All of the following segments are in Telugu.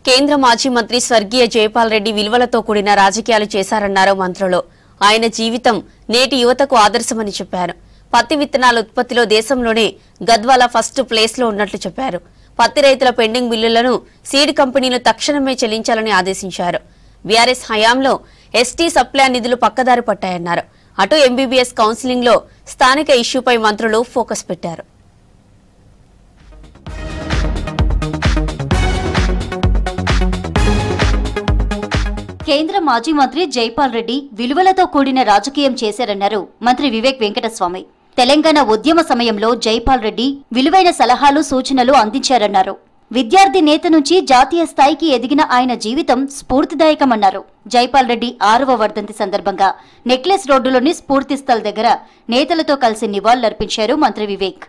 కేంద్ర మాజీ మంత్రి స్వర్గీయ జైపాల్ రెడ్డి విలువలతో కూడిన రాజకీయాలు చేశారన్నారు మంత్రులు. ఆయన జీవితం నేటి యువతకు ఆదర్శమని చెప్పారు. పత్తి విత్తనాల ఉత్పత్తిలో దేశంలోనే గద్వాల ఫస్ట్ ప్లేస్ లో ఉన్నట్లు చెప్పారు. పత్తి రైతుల పెండింగ్ బిల్లులను సీడ్ కంపెనీలు తక్షణమే చెల్లించాలని ఆదేశించారు. బీఆర్ఎస్ హయాంలో ఎస్టీ సప్లాన్ నిధులు పక్కదారి పట్టాయన్నారు. అటు ఎంబీబీఎస్ కౌన్సిలింగ్ లో స్థానిక ఇష్యూపై మంత్రులు ఫోకస్ పెట్టారు. కేంద్ర మాజీ మంత్రి జైపాల్ రెడ్డి విలువలతో కూడిన రాజకీయం చేశారన్నారు మంత్రి వివేక్ వెంకటస్వామి. తెలంగాణ ఉద్యమ సమయంలో జైపాల్ రెడ్డి విలువైన సలహాలు సూచనలు అందించారన్నారు. విద్యార్థి నేత నుంచి జాతీయ స్థాయికి ఎదిగిన ఆయన జీవితం స్ఫూర్తిదాయకమన్నారు. జైపాల్ రెడ్డి 6వ వర్ధంతి సందర్భంగా నెక్లెస్ రోడ్డులోని స్ఫూర్తి స్థల్ దగ్గర నేతలతో కలిసి నివాళులర్పించారు మంత్రి వివేక్.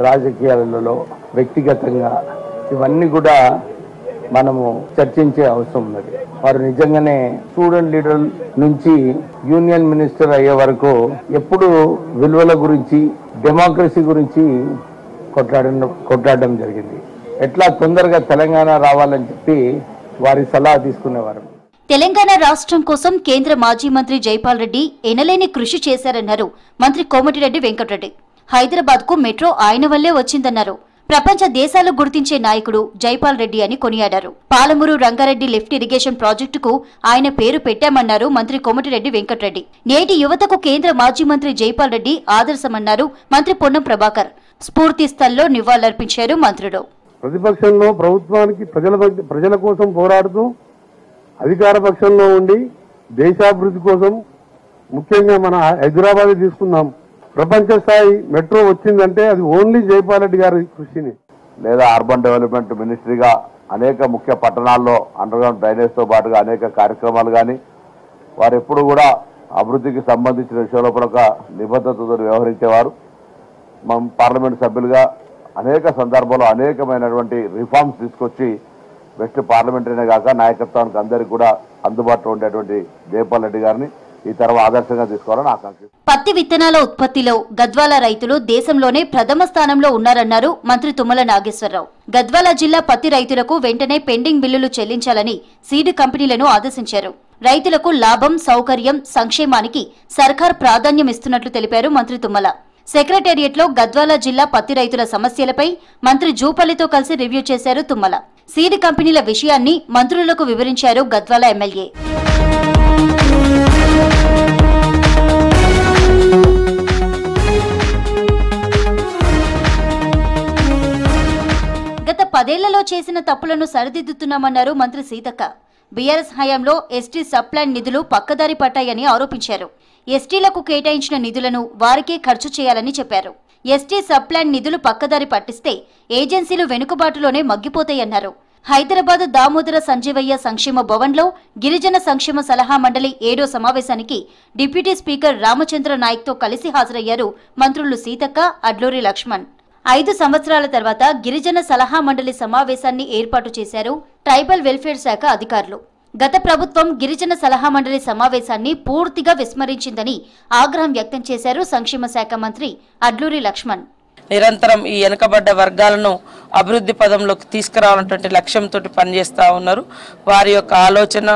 రాజకీయాలలో వ్యక్తిగతంగా ఇవన్నీ కూడా మనము చర్చించే అవసరం ఉన్నది. వారు నిజంగానే స్టూడెంట్ లీడర్ నుంచి యూనియన్ మినిస్టర్ అయ్యే వరకు విలువల గురించి, డెమోక్రసీ గురించి కొట్లాడడం జరిగింది. ఎట్లా తొందరగా తెలంగాణ రావాలని చెప్పి వారి సలహా తీసుకునేవారు. తెలంగాణ రాష్ట్రం కోసం కేంద్ర మాజీ మంత్రి జైపాల్ రెడ్డి ఎనలేని కృషి చేశారన్నారు మంత్రి కోమటిరెడ్డి వెంకటరెడ్డి. హైదరాబాద్ కు మెట్రో ఆయన వల్లే వచ్చిందన్నారు. ప్రపంచ దేశాలు గుర్తించే నాయకుడు జైపాల్ రెడ్డి అని కొనియాడారు. పాలమూరు రంగారెడ్డి లిఫ్ట్ ఇరిగేషన్ ప్రాజెక్టుకు ఆయన పేరు పెట్టామన్నారు మంత్రి కోమటిరెడ్డి వెంకటరెడ్డి. నేటి యువతకు కేంద్ర మాజీ మంత్రి జైపాల్ రెడ్డి ఆదర్శమన్నారు మంత్రి పొన్నం ప్రభాకర్. స్ఫూర్తి స్థల్లో నివాళులర్పించారు మంత్రులు. ప్రతిపక్షంలో ప్రభుత్వానికి ప్రజల కోసం పోరాడుతూ అధికార పక్షంలో ఉండి దేశాభివృద్ధి కోసం, ముఖ్యంగా మన హైదరాబాద్ తీసుకుందాం, ప్రపంచ స్థాయి మెట్రో వచ్చిందంటే అది ఓన్లీ జైపాల్ రెడ్డి గారి కృషిని. లేదా అర్బన్ డెవలప్మెంట్ మినిస్ట్రీగా అనేక ముఖ్య పట్టణాల్లో అండర్గ్రౌండ్ డ్రైనేజ్తో పాటుగా అనేక కార్యక్రమాలు కానీ వారు ఎప్పుడు కూడా అభివృద్ధికి సంబంధించిన విషయంలో ఒక నిబద్ధతతో వ్యవహరించేవారు. మా పార్లమెంట్ సభ్యులుగా అనేక సందర్భాల్లో అనేకమైనటువంటి రిఫార్మ్స్ తీసుకొచ్చి బెస్ట్ పార్లమెంటరీనే కాక నాయకత్వానికి అందరికీ కూడా అందుబాటులో ఉండేటువంటి జైపాల్ రెడ్డి గారిని ఈ తరం ఆదర్శంగా తీసుకోవాలని ఆకాంక్షిస్తున్నాను. పత్తి విత్తనాల ఉత్పత్తిలో గద్వాల రైతులు దేశంలోనే ప్రథమ స్థానంలో ఉన్నారన్నారు మంత్రి తుమ్మల నాగేశ్వరరావు. గద్వాల జిల్లా పత్తి రైతులకు వెంటనే పెండింగ్ బిల్లులు చెల్లించాలని సీడ్ కంపెనీలను ఆదేశించారు. రైతులకు లాభం, సౌకర్యం, సంక్షేమానికి సర్కార్ ప్రాధాన్యం ఇస్తున్నట్లు తెలిపారు మంత్రి తుమ్మల. సెక్రటేరియట్ లో గద్వాల జిల్లా పత్తి రైతుల సమస్యలపై మంత్రి జూపల్లితో కలిసి రివ్యూ చేశారు తుమ్మల. సీడ్ కంపెనీల విషయాన్ని మంత్రులకు వివరించారు గద్వాల ఎమ్మెల్యే. గత 10 ఏళ్లలో చేసిన తప్పులను సరిదిద్దుతున్నామన్నారు మంత్రి సీతక్క. బీఆర్ఎస్ హయాంలో ఎస్టీ సప్లాన్ నిధులు పక్కదారి పట్టాయని ఆరోపించారు. ఎస్టీలకు కేటాయించిన నిధులను వారికే ఖర్చు చేయాలని చెప్పారు. ఎస్టీ సప్లాన్ నిధులు పక్కదారి పట్టిస్తే ఏజెన్సీలు వెనుకబాటులోనే మగ్గిపోతాయన్నారు. హైదరాబాద్ దామోదర సంజీవయ్య సంక్షేమ భవన్లో గిరిజన సంక్షేమ సలహా మండలి 7వ సమావేశానికి డిప్యూటీ స్పీకర్ రామచంద్ర నాయక్తో కలిసి హాజరయ్యారు మంత్రులు సీతక్క, అడ్లూరి లక్ష్మణ్. 5 సంవత్సరాల తర్వాత గిరిజన సలహా మండలి సమావేశాన్ని ఏర్పాటు చేశారు ట్రైబల్ వెల్ఫేర్ శాఖ అధికారులు. గత ప్రభుత్వం గిరిజన సలహా మండలి సమావేశాన్ని పూర్తిగా విస్మరించిందని ఆగ్రహం వ్యక్తం చేశారు సంక్షేమ శాఖ మంత్రి అడ్లూరి లక్ష్మణ్. నిరంతరం ఈ వెనుకబడ్డ వర్గాలను అభివృద్ధి పదంలోకి తీసుకురావాలన్నటువంటి లక్ష్యంతో పనిచేస్తూ ఉన్నారు. వారి యొక్క ఆలోచన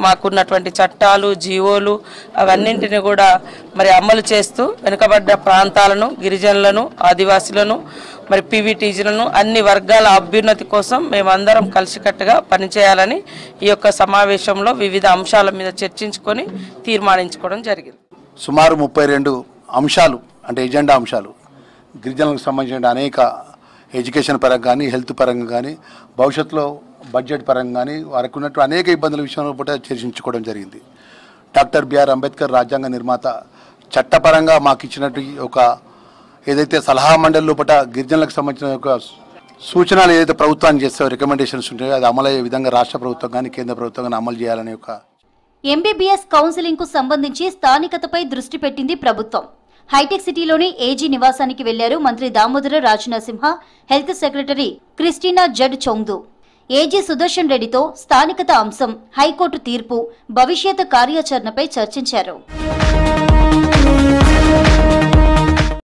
మాకున్నటువంటి చట్టాలు, జీవోలు అవన్నింటినీ కూడా అమలు చేస్తూ వెనుకబడ్డ ప్రాంతాలను, గిరిజనులను, ఆదివాసులను, పీవీటీజీలను అన్ని వర్గాల అభ్యున్నతి కోసం మేమందరం కలిసికట్టుగా పనిచేయాలని ఈ యొక్క సమావేశంలో వివిధ అంశాల మీద చర్చించుకొని తీర్మానించుకోవడం జరిగింది. సుమారు 32 అంశాలు అంటే ఎజెండా అంశాలు గిరిజనులకు సంబంధించిన అనేక ఎడ్యుకేషన్ పరంగా కానీ, హెల్త్ పరంగా కానీ, భవిష్యత్తులో బడ్జెట్ పరంగా కానీ వారికి ఉన్నట్టు అనేక ఇబ్బందుల విషయంలో కూడా చర్చించుకోవడం జరిగింది. డాక్టర్ బిఆర్ అంబేద్కర్ రాజ్యాంగ నిర్మాత చట్టపరంగా మాకు ఇచ్చినట్టు ఒక ఏదైతే సలహా మండలి లోపల గిరిజనులకు సంబంధించిన ఒక సూచనలు ఏదైతే ప్రభుత్వాన్ని చేస్తాయో, రికమెండేషన్స్ ఉంటాయో అది అమలయ్యే విధంగా రాష్ట్ర ప్రభుత్వం కానీ కేంద్ర ప్రభుత్వం కానీ అమలు చేయాలనే ఒక ఎంబీబీఎస్ కౌన్సిలింగ్ కు సంబంధించి స్థానికతపై దృష్టి పెట్టింది ప్రభుత్వం. హైటెక్ సిటీలోని ఏజీ నివాసానికి వెళ్లారు మంత్రి Damodara Rajanarasimha, health secretary Christina Z చౌందు. ఏజీ సుదర్శన్ రెడ్డితో స్థానికత అంశం, హైకోర్టు తీర్పు, భవిష్యత్ కార్యాచరణపై చర్చించారు.